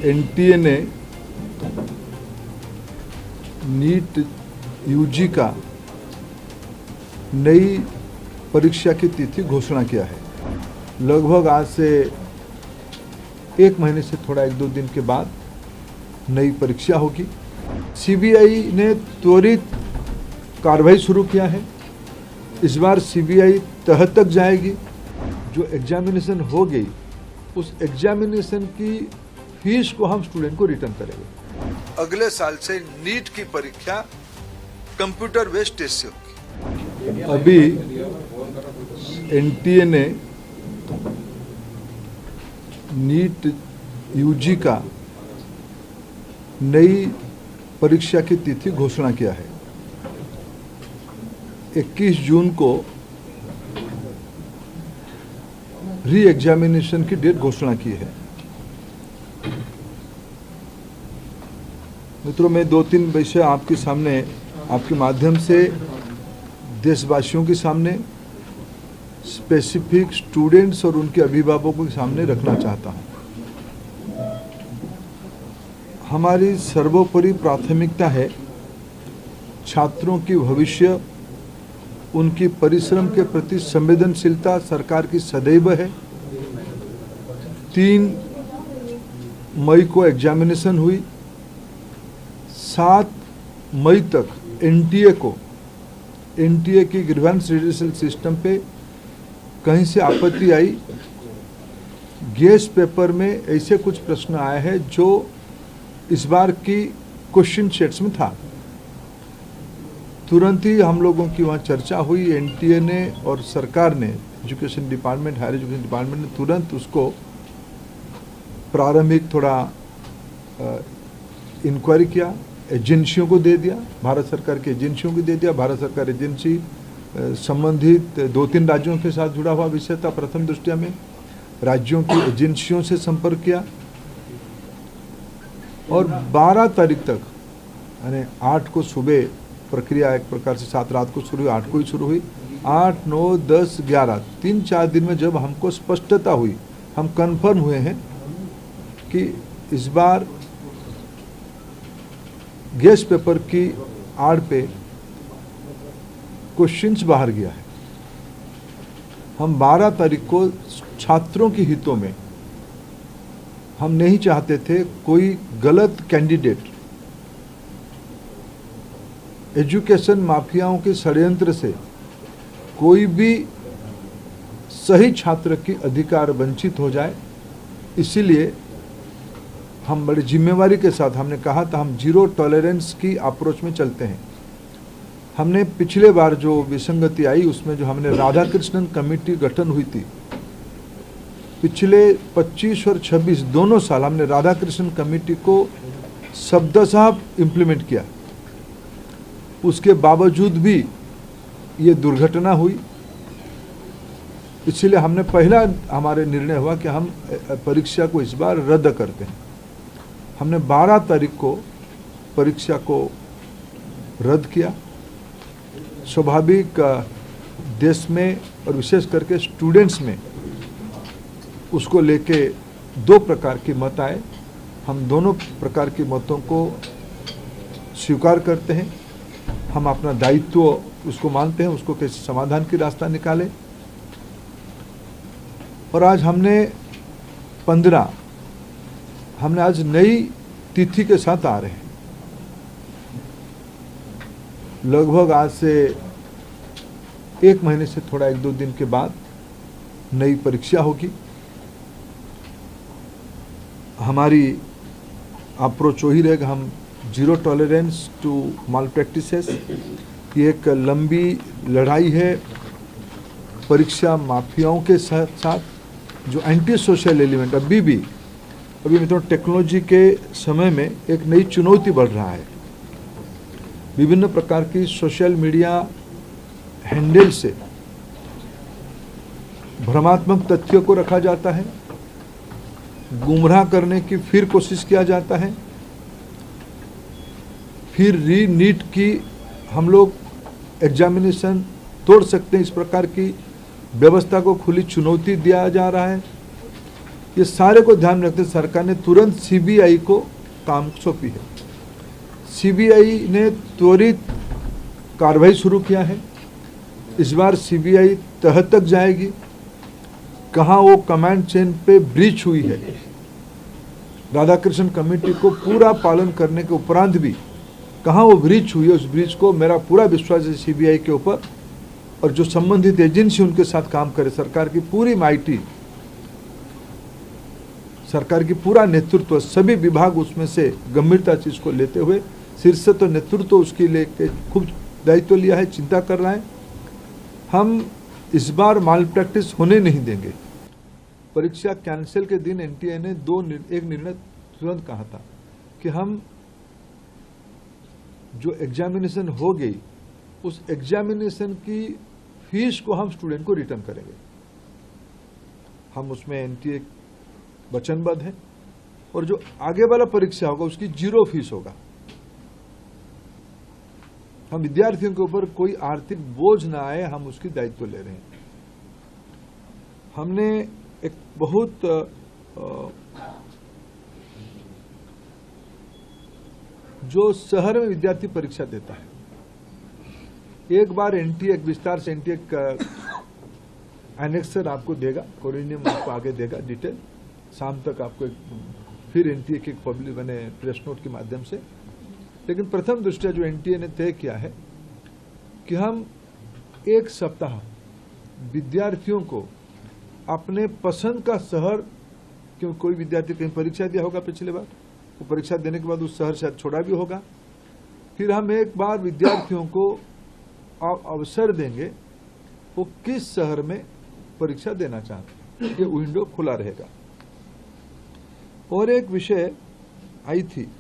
NTA ने NEET UG का नई परीक्षा की तिथि घोषणा किया है। लगभग आज से एक महीने से थोड़ा 1-2 दिन के बाद नई परीक्षा होगी। सीबीआई ने त्वरित कार्रवाई शुरू किया है। इस बार सीबीआई तह तक जाएगी। जो एग्जामिनेशन हो गई उस एग्जामिनेशन की फीस को हम स्टूडेंट को रिटर्न करेंगे। अगले साल से नीट की परीक्षा कंप्यूटर बेस्ड टेस्ट से होगी। अभी एनटीए ने नीट यूजी का नई परीक्षा की तिथि घोषणा किया है। 21 जून को री एग्जामिनेशन की डेट घोषणा की है। मित्रों, मैं 2-3 विषय आपके सामने, आपके माध्यम से देशवासियों के सामने, स्पेसिफिक स्टूडेंट्स और उनके अभिभावकों के सामने रखना चाहता हूं। हमारी सर्वोपरि प्राथमिकता है छात्रों की भविष्य, उनकी परिश्रम के प्रति संवेदनशीलता सरकार की सदैव है। 3 मई को एग्जामिनेशन हुई। 7 मई तक एनटीए की ग्रीवेंस रिड्यूसल सिस्टम पे कहीं से आपत्ति आई। गेस्ट पेपर में ऐसे कुछ प्रश्न आए हैं जो इस बार की क्वेश्चन सेट्स में था। तुरंत ही हम लोगों की वहाँ चर्चा हुई। एनटीए ने और सरकार ने, education department, higher education department ने तुरंत उसको प्रारंभिक थोड़ा इंक्वायरी किया, एजेंसियों को दे दिया, भारत सरकार की एजेंसियों को दे दिया। भारत सरकार एजेंसी संबंधित 2-3 राज्यों के साथ जुड़ा हुआ विषय था। प्रथम दृष्टया में राज्यों की एजेंसियों से संपर्क किया और 12 तारीख तक, यानी 8 को सुबह प्रक्रिया एक प्रकार से 7 रात को शुरू हुई, 8 को ही शुरू हुई। 8, 9, 10, 11 3-4 दिन में जब हमको स्पष्टता हुई, हम कंफर्म हुए हैं कि इस बार गेस्ट पेपर की आड़ पे क्वेश्चंस बाहर गया है। हम 12 तारीख को छात्रों के हितों में, हम नहीं चाहते थे कोई गलत कैंडिडेट एजुकेशन माफियाओं के षड्यंत्र से कोई भी सही छात्र की अधिकार वंचित हो जाए। इसीलिए हम बड़ी जिम्मेवारी के साथ, हमने कहा था हम जीरो टॉलरेंस की अप्रोच में चलते हैं। हमने पिछले बार जो विसंगति आई उसमें जो हमने राधाकृष्णन कमेटी गठन हुई थी, पिछले 25 और 26 दोनों साल हमने राधाकृष्णन कमेटी को शब्दशः इम्प्लीमेंट किया। उसके बावजूद भी ये दुर्घटना हुई। इसलिए हमने पहला हमारे निर्णय हुआ कि हम परीक्षा को इस बार रद्द करते हैं। हमने 12 तारीख को परीक्षा को रद्द किया। स्वाभाविक देश में और विशेष करके स्टूडेंट्स में उसको लेके 2 प्रकार के मत आए। हम दोनों प्रकार के मतों को स्वीकार करते हैं। हम अपना दायित्व उसको मानते हैं, उसको कैसे समाधान की रास्ता निकाले। और आज हमने आज नई तिथि के साथ आ रहे हैं। लगभग आज से एक महीने से थोड़ा 1-2 दिन के बाद नई परीक्षा होगी। हमारी अप्रोच वही रहेगा, हम zero tolerance to malpractices. ये एक लंबी लड़ाई है परीक्षा माफियाओं के साथ जो एंटी सोशल एलिमेंट अभी मतलब टेक्नोलॉजी के समय में एक नई चुनौती बढ़ रहा है। विभिन्न प्रकार की सोशल मीडिया हैंडल से भ्रमात्मक तथ्यों को रखा जाता है, गुमराह करने की फिर कोशिश किया जाता है। फिर नीट की हम लोग एग्जामिनेशन तोड़ सकते हैं, इस प्रकार की व्यवस्था को खुली चुनौती दिया जा रहा है। ये सारे को ध्यान में रखते सरकार ने तुरंत सीबीआई को काम सौंपी है। सीबीआई ने त्वरित कार्रवाई शुरू किया है। इस बार सीबीआई तह तक जाएगी, कहाँ वो कमांड चेन पे ब्रीच हुई है, राधाकृष्ण कमेटी को पूरा पालन करने के उपरांत भी कहाँ वो ब्रीच हुई है, उस ब्रीच को मेरा पूरा विश्वास है सीबीआई के ऊपर, और जो संबंधित एजेंसी उनके साथ काम करे, सरकार की पूरी माइटी, सरकार की पूरा नेतृत्व, सभी विभाग उसमें से गंभीरता चीज को लेते हुए, शीर्ष तो नेतृत्व उसके लेके खूब दायित्व लिया है, चिंता कर रहा है। हम इस बार माल प्रैक्टिस होने नहीं देंगे। परीक्षा कैंसिल के दिन एनटीए ने एक निर्णय तुरंत कहा था कि हम जो एग्जामिनेशन हो गई उस एग्जामिनेशन की फीस को हम स्टूडेंट को रिटर्न करेंगे। हम उसमें एनटीए वचनबद्ध है, और जो आगे वाला परीक्षा होगा उसकी 0 फीस होगा। हम विद्यार्थियों के ऊपर कोई आर्थिक बोझ ना आए, हम उसकी दायित्व ले रहे हैं। हमने एक बहुत जो शहर में विद्यार्थी परीक्षा देता है, एक बार एनटीए एक विस्तार से एनटीए एनेक्सर आपको देगा, कोरिनियम आपको आगे देगा डिटेल, शाम तक आपको फिर एनटीए के पब्लिक बने प्रेस नोट के माध्यम से। लेकिन प्रथम दृष्टया जो एनटीए ने तय किया है कि हम एक सप्ताह विद्यार्थियों को अपने पसंद का शहर, क्योंकि कोई विद्यार्थी कहीं परीक्षा दिया होगा पिछले बार, वो परीक्षा देने के बाद उस शहर शायद छोड़ा भी होगा, फिर हम एक बार विद्यार्थियों को अवसर देंगे वो किस शहर में परीक्षा देना चाहते हैं, ये विंडो खुला रहेगा। और एक विषय आई थी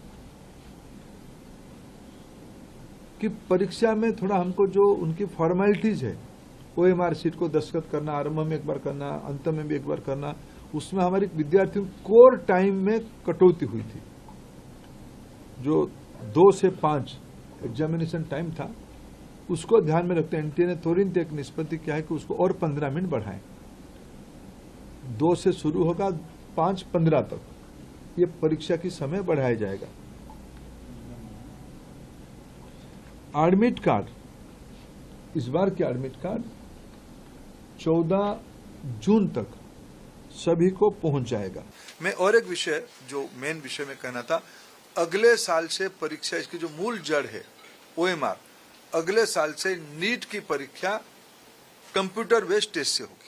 कि परीक्षा में थोड़ा हमको जो उनकी फॉर्मेलिटीज है, ओएमआर शीट को दस्तखत करना, आरंभ में एक बार करना, अंत में भी एक बार करना, उसमें हमारे विद्यार्थियों कोर टाइम में कटौती हुई थी। जो 2 से 5 एग्जामिनेशन टाइम था, उसको ध्यान में रखते एनटीए ने तुरंत एक निष्पत्ति किया है कि उसको और 15 मिनट बढ़ाएं। 2 से शुरू होगा, 5:15 तक ये परीक्षा की समय बढ़ाया जाएगा। एडमिट कार्ड, इस बार के एडमिट कार्ड 14 जून तक सभी को पहुंच जाएगा। मैं और एक विषय जो मेन विषय में कहना था, अगले साल से परीक्षा, इसकी जो मूल जड़ है ओएमआर, अगले साल से नीट की परीक्षा कंप्यूटर बेस्ड टेस्ट से होगी।